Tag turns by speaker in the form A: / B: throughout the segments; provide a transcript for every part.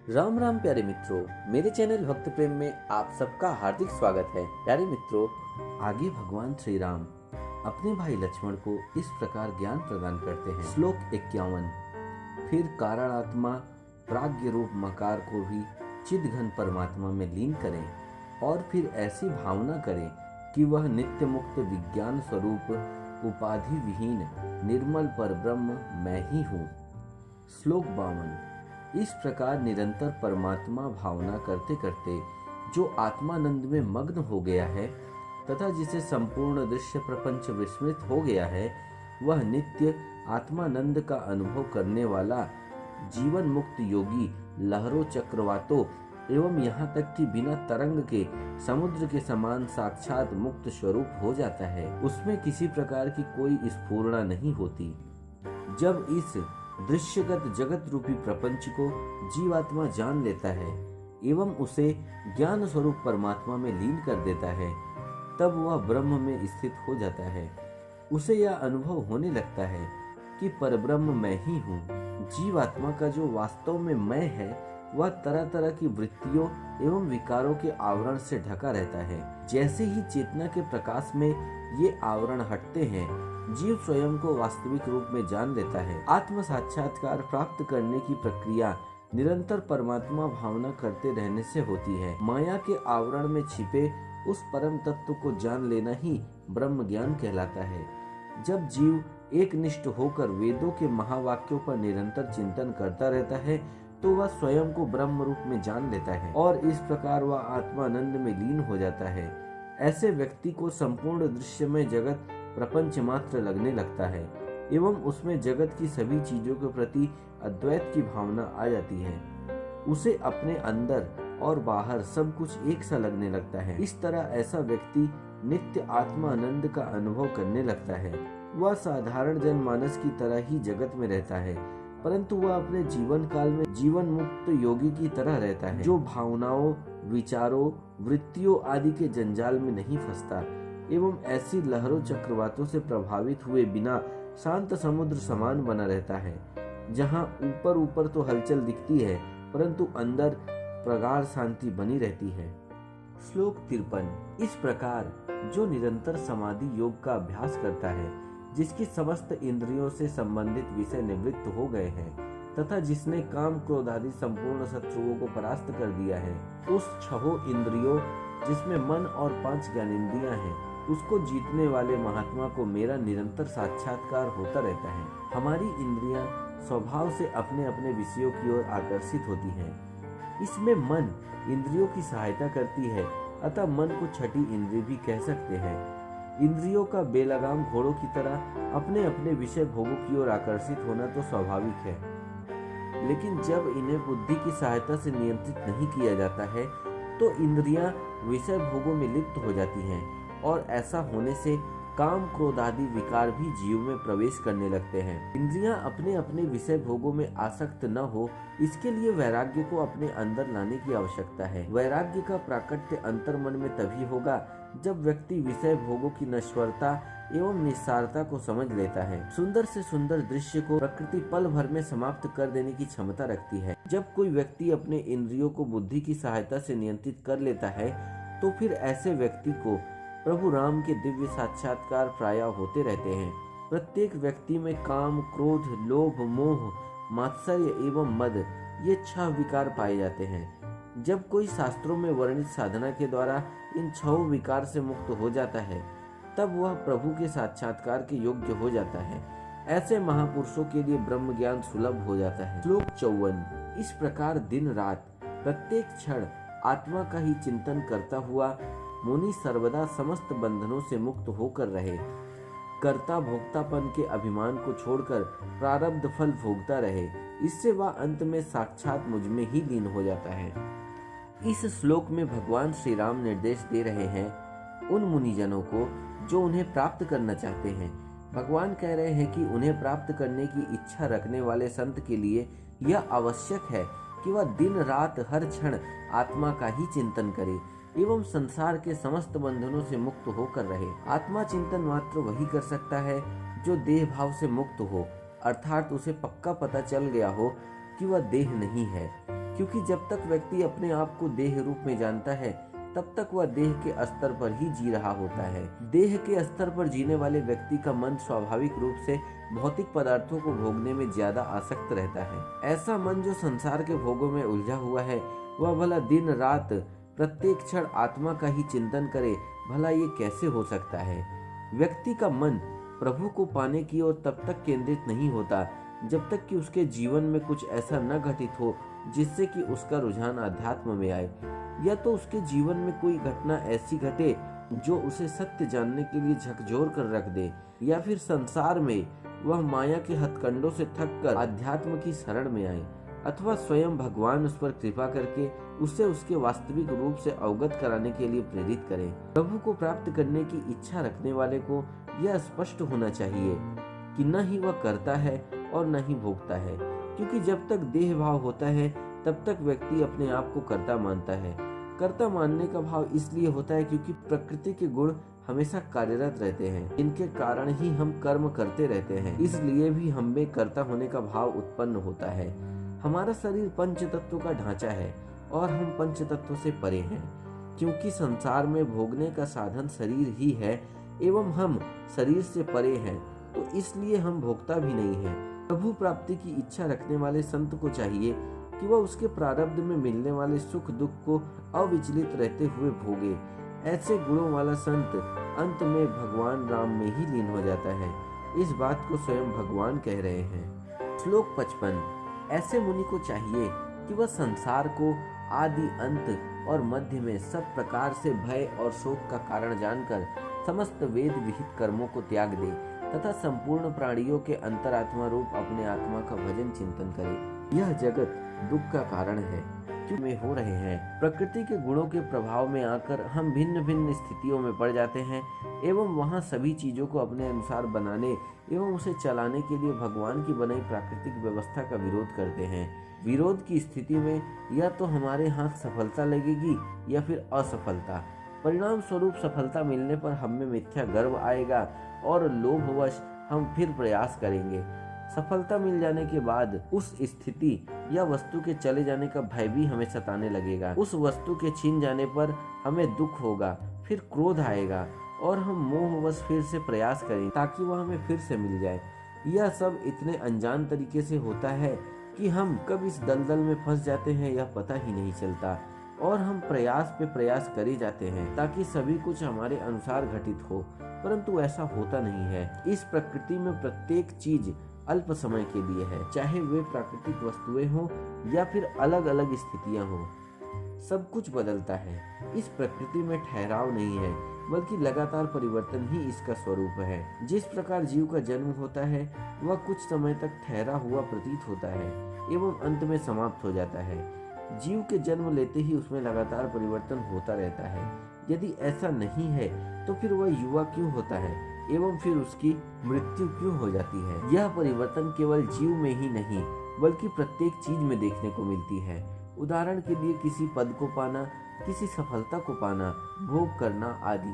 A: राम राम प्यारे मित्रों, मेरे चैनल भक्त प्रेम में आप सबका हार्दिक स्वागत है। प्यारे मित्रों, आगे भगवान श्री राम अपने भाई लक्ष्मण को इस प्रकार ज्ञान प्रदान करते हैं। श्लोक 51। फिर कारणात्मा प्राज्ञ रूप मकार को भी चिद्घन परमात्मा में लीन करें और फिर ऐसी भावना करें कि वह नित्य मुक्त विज्ञान स्वरूप उपाधि विहीन निर्मल परब्रह्म मैं ही हूँ। श्लोक 52। इस प्रकार निरंतर परमात्मा भावना करते करते जो आत्मानंद में मग्न हो गया है तथा जिसे संपूर्ण दृश्य प्रपंच विस्मृत हो गया है, वह नित्य आत्मानंद का अनुभव करने वाला जीवन मुक्त योगी लहरों चक्रवातों एवं यहाँ तक कि बिना तरंग के समुद्र के समान साक्षात मुक्त स्वरूप हो जाता है। उसमें किसी प्रकार की कोई स्फुरणा नहीं होती। जब इस दृश्यगत जगत रूपी प्रपंच को जीवात्मा जान लेता है एवं उसे ज्ञान स्वरूप परमात्मा में लीन कर देता है, तब वह ब्रह्म में स्थित हो जाता है। उसे यह अनुभव होने लगता है कि परब्रह्म मैं ही हूँ। जीवात्मा का जो वास्तव में मैं है, वह तरह तरह की वृत्तियों एवं विकारों के आवरण से ढका रहता है। जैसे ही चेतना के प्रकाश में ये आवरण हटते हैं, जीव स्वयं को वास्तविक रूप में जान लेता है। आत्म साक्षात्कार प्राप्त करने की प्रक्रिया निरंतर परमात्मा भावना करते रहने से होती है। माया के आवरण में छिपे उस परम तत्व को जान लेना ही ब्रह्म ज्ञान कहलाता है। जब जीव एक निष्ठ होकर वेदों के महावाक्यों पर निरंतर चिंतन करता रहता है, तो वह स्वयं को ब्रह्म रूप में जान लेता है और इस प्रकार वह आत्मानंद में लीन हो जाता है। ऐसे व्यक्ति को संपूर्ण दृश्यमय जगत प्रपंच मात्र लगने लगता है एवं उसमें जगत की सभी चीजों के प्रति अद्वैत की भावना आ जाती है। उसे अपने अंदर और बाहर सब कुछ एक सा लगने लगता है। इस तरह ऐसा व्यक्ति नित्य आत्मानंद का अनुभव करने लगता है। वह साधारण जनमानस की तरह ही जगत में रहता है, परंतु वह अपने जीवन काल में जीवन मुक्त योगी की तरह रहता है, जो भावनाओं, विचारों, वृत्तियों आदि के जंजाल में नहीं फंसता एवं ऐसी लहरों चक्रवातों से प्रभावित हुए बिना शांत समुद्र समान बना रहता है, जहाँ ऊपर ऊपर तो हलचल दिखती है परंतु अंदर प्रगाढ़ शांति बनी रहती है। श्लोक 53। इस प्रकार जो निरंतर समाधि योग का अभ्यास करता है, जिसकी समस्त इंद्रियों से संबंधित विषय निवृत्त हो गए हैं तथा जिसने काम क्रोध आदि संपूर्ण शत्रुओं को परास्त कर दिया है, उस छहों इंद्रियों जिसमें मन और 5 ज्ञानेंद्रियां हैं, उसको जीतने वाले महात्मा को मेरा निरंतर साक्षात्कार होता रहता है। हमारी इंद्रियां स्वभाव से अपने अपने विषयों की ओर आकर्षित होती हैं। इसमें मन इंद्रियों की सहायता करती है, अतः मन को छठी इंद्रिय भी कह सकते हैं। इंद्रियों का बेलगाम घोड़ों की तरह अपने अपने विषय भोगों की ओर आकर्षित होना तो स्वाभाविक है, लेकिन जब इन्हें बुद्धि की सहायता से नियंत्रित नहीं किया जाता है, तो इंद्रियां विषय भोगों में लिप्त हो जाती हैं और ऐसा होने से काम क्रोध आदि विकार भी जीव में प्रवेश करने लगते हैं। इंद्रियां अपने अपने विषय भोगों में आसक्त न हो, इसके लिए वैराग्य को अपने अंदर लाने की आवश्यकता है। वैराग्य का प्राकट्य अंतर्मन में तभी होगा जब व्यक्ति विषय भोगों की नश्वरता एवं निस्सारता को समझ लेता है। सुंदर से सुंदर दृश्य को प्रकृति पल भर में समाप्त कर देने की क्षमता रखती है। जब कोई व्यक्ति अपने इंद्रियों को बुद्धि की सहायता से नियंत्रित कर लेता है, तो फिर ऐसे व्यक्ति को प्रभु राम के दिव्य साक्षात्कार प्रायः होते रहते हैं। प्रत्येक व्यक्ति में काम, क्रोध, लोभ, मोह, मात्सर्य एवं मद ये 6 विकार पाए जाते हैं। जब कोई शास्त्रों में वर्णित साधना के द्वारा इन 6 विकार से मुक्त हो जाता है, तब वह प्रभु के साक्षात्कार के योग्य हो जाता है। ऐसे महापुरुषों के लिए ब्रह्म ज्ञान सुलभ हो जाता है। श्लोक 54। इस प्रकार दिन रात प्रत्येक क्षण आत्मा का ही चिंतन करता हुआ मुनि सर्वदा समस्त बंधनों से मुक्त होकर रहे, कर्ता भोक्तापन के अभिमान को छोड़कर प्रारब्ध फल भोगता रहे। इससे वह अंत में साक्षात मुझ में ही लीन हो जाता है। इस श्लोक में भगवान श्री राम निर्देश दे रहे हैं उन मुनिजनों को जो उन्हें प्राप्त करना चाहते हैं। भगवान कह रहे हैं कि उन्हें प्राप्त करने की इच्छा रखने वाले संत के लिए यह आवश्यक है कि वह दिन रात हर क्षण आत्मा का ही चिंतन करे एवं संसार के समस्त बंधनों से मुक्त होकर रहे। आत्मा चिंतन मात्र वही कर सकता है जो देह भाव से मुक्त हो, अर्थात उसे पक्का पता चल गया हो कि वह देह नहीं है, क्योंकि जब तक व्यक्ति अपने आप को देह रूप में जानता है तब तक वह देह के स्तर पर ही जी रहा होता है। देह के स्तर पर जीने वाले व्यक्ति का मन स्वाभाविक रूप से भौतिक पदार्थों को भोगने में ज्यादा आसक्त रहता है। ऐसा मन जो संसार के भोगों में उलझा हुआ है वह भला दिन रात प्रत्येक क्षण आत्मा का ही चिंतन करे, भला ये कैसे हो सकता है। व्यक्ति का मन प्रभु को पाने की ओर तब तक केंद्रित नहीं होता जब तक कि उसके जीवन में कुछ ऐसा न घटित हो जिससे कि उसका रुझान अध्यात्म में आए, या तो उसके जीवन में कोई घटना ऐसी घटे जो उसे सत्य जानने के लिए झकझोर कर रख दे, या फिर संसार में वह माया के हथकंडों से थक कर अध्यात्म की शरण में आए, अथवा स्वयं भगवान उस पर कृपा करके उसे उसके वास्तविक रूप से अवगत कराने के लिए प्रेरित करे। प्रभु को प्राप्त करने की इच्छा रखने वाले को यह स्पष्ट होना चाहिए कि न ही वह करता है और न ही भोगता है, क्योंकि जब तक देह भाव होता है तब तक व्यक्ति अपने आप को कर्ता मानता है। कर्ता मानने का भाव इसलिए होता है क्योंकि प्रकृति के गुण हमेशा कार्यरत रहते हैं, इनके कारण ही हम कर्म करते रहते हैं, इसलिए भी हम में कर्ता होने का भाव उत्पन्न होता है। हमारा शरीर पंच तत्वों का ढांचा है और हम पंच तत्वों से परे हैं, क्योंकि संसार में भोगने का साधन शरीर ही है एवं हम शरीर से परे हैं, तो इसलिए हम भोगता भी नहीं है। प्रभु प्राप्ति की इच्छा रखने वाले संत को चाहिए कि वह उसके प्रारब्ध में मिलने वाले सुख दुख को अविचलित रहते हुए भोगे। ऐसे गुणों वाला संत अंत में भगवान राम में ही लीन हो जाता है। इस बात को स्वयं भगवान कह रहे हैं। श्लोक 55। ऐसे मुनि को चाहिए कि वह संसार को आदि अंत और मध्य में सब प्रकार से भय और शोक का कारण जानकर समस्त वेद विहित कर्मों को त्याग दे तथा संपूर्ण प्राणियों के अंतरात्मा रूप अपने आत्मा का भजन चिंतन करे। यह जगत दुख का कारण है क्यों में हो रहे हैं। प्रकृति के गुणों के प्रभाव में आकर हम भिन्न भिन्न स्थितियों में पड़ जाते हैं एवं वहाँ सभी चीजों को अपने अनुसार बनाने एवं उसे चलाने के लिए भगवान की बनाई प्राकृतिक व्यवस्था का विरोध करते हैं। विरोध की स्थिति में या तो हमारे हाथ सफलता लगेगी या फिर असफलता। परिणाम स्वरूप सफलता मिलने पर हम में मिथ्या गर्व आएगा और लोभवश हम फिर प्रयास करेंगे। सफलता मिल जाने के बाद उस स्थिति या वस्तु के चले जाने का भय भी हमें सताने लगेगा। उस वस्तु के छीन जाने पर हमें दुख होगा, फिर क्रोध आएगा और हम मोहवश फिर से प्रयास करें ताकि वह हमें फिर से मिल जाए। यह सब इतने अनजान तरीके से होता है कि हम कब इस दलदल में फंस जाते हैं यह पता ही नहीं चलता और हम प्रयास पे प्रयास करे जाते हैं ताकि सभी कुछ हमारे अनुसार घटित हो, परंतु ऐसा होता नहीं है। इस प्रकृति में प्रत्येक चीज अल्प समय के लिए है, चाहे वे प्राकृतिक वस्तुएं हों या फिर अलग अलग स्थितियां हों, सब कुछ बदलता है। इस प्रकृति में ठहराव नहीं है बल्कि लगातार परिवर्तन ही इसका स्वरूप है। जिस प्रकार जीव का जन्म होता है वह कुछ समय तक ठहरा हुआ प्रतीत होता है एवं अंत में समाप्त हो जाता है। जीव के जन्म लेते ही उसमें लगातार परिवर्तन होता रहता है। यदि ऐसा नहीं है तो फिर वह युवा क्यों होता है एवं फिर उसकी मृत्यु क्यों हो जाती है। यह परिवर्तन केवल जीव में ही नहीं बल्कि प्रत्येक चीज में देखने को मिलती है। उदाहरण के लिए किसी पद को पाना, किसी सफलता को पाना, भोग करना आदि।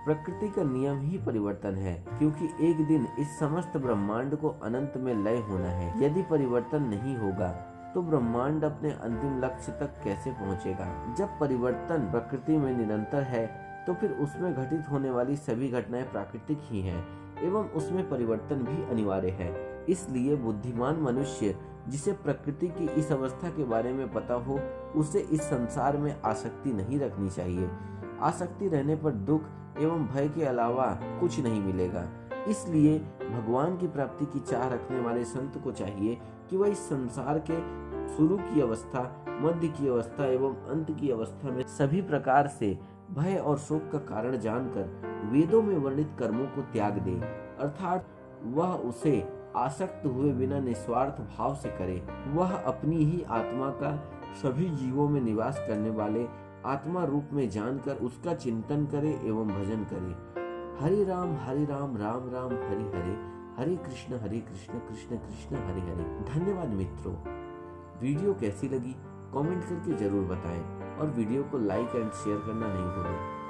A: प्रकृति का नियम ही परिवर्तन है, क्योंकि एक दिन इस समस्त ब्रह्मांड को अनंत में लय होना है। यदि परिवर्तन नहीं होगा तो ब्रह्मांड अपने अंतिम लक्ष्य तक कैसे पहुंचेगा। जब परिवर्तन प्रकृति में निरंतर है तो फिर उसमें घटित होने वाली सभी घटनाएं प्राकृतिक ही हैं एवं उसमें परिवर्तन भी अनिवार्य है। इसलिए बुद्धिमान मनुष्य जिसे प्रकृति की इस अवस्था के बारे में पता हो उसे इस संसार में आसक्ति नहीं रखनी चाहिए। आसक्ति रहने पर दुख एवं भय के अलावा कुछ नहीं मिलेगा। इसलिए भगवान की प्राप्ति की चाह रखने वाले संत को चाहिए कि वह इस संसार के शुरू की अवस्था, मध्य की अवस्था एवं अंत की अवस्था में सभी प्रकार से भय और शोक का कारण जानकर वेदों में वर्णित कर्मों को त्याग दे, अर्थात वह उसे आसक्त हुए बिना निस्वार्थ भाव से करे। वह अपनी ही आत्मा का सभी जीवों में निवास करने वाले आत्मा रूप में जानकर उसका चिंतन करे एवं भजन करे। हरि राम राम राम हरि हरे, हरे कृष्ण कृष्ण कृष्ण हरे हरे। धन्यवाद मित्रों। वीडियो कैसी लगी कमेंट करके जरूर बताएं और वीडियो को लाइक एंड शेयर करना नहीं भूलें।